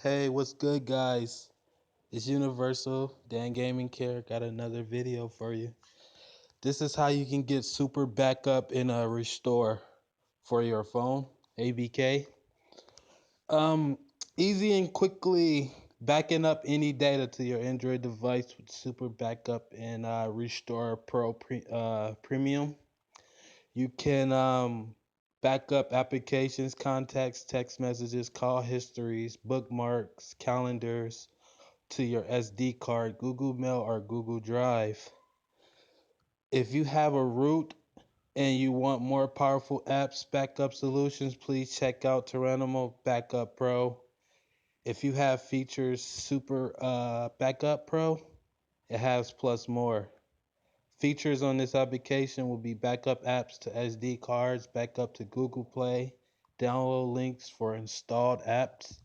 Hey, what's good, guys? It's Universal Dan Gaming Care. Got another video for you. This is how you can get super backup in a restore for your phone, ABK. Um, Easy and quickly backing up any data to your Android device with super backup and Restore Pro Premium. You can back up applications, contacts, text messages, call histories, bookmarks, calendars to your SD card, Google Mail, or Google Drive. If you have a root and you want more powerful apps backup solutions, please check out Tyrannomo Backup Pro. If you have features Super Backup Pro, it has plus more. Features on this application will be backup apps to SD cards, backup to Google Play, download links for installed apps,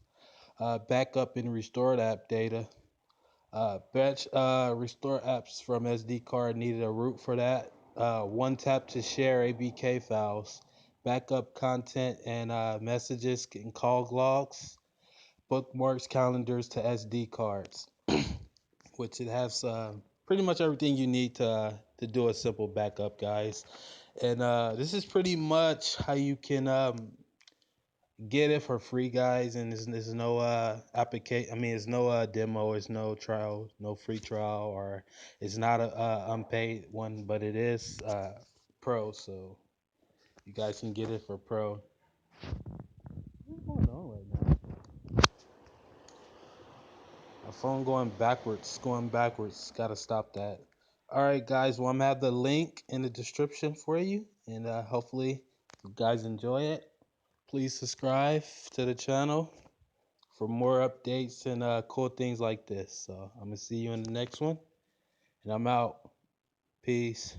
backup and restored app data. Batch restore apps from SD card needed a root for that. One tap to share ABK files, backup content and messages and call logs, bookmarks calendars to SD cards, which it has pretty much everything you need to do a simple backup, guys. And this is pretty much how you can get it for free, guys. And there's no application. I mean, it's no demo. It's no trial, no free trial, or it's not a unpaid one, but it is pro. So you guys can get it for pro. What's going on right now? My phone going backwards. Going backwards. Gotta stop that. All right, guys. Well, I'm gonna have the link in the description for you, and hopefully you guys enjoy it. Please subscribe to the channel for more updates and cool things like this. So I'm gonna see you in the next one, and I'm out. Peace.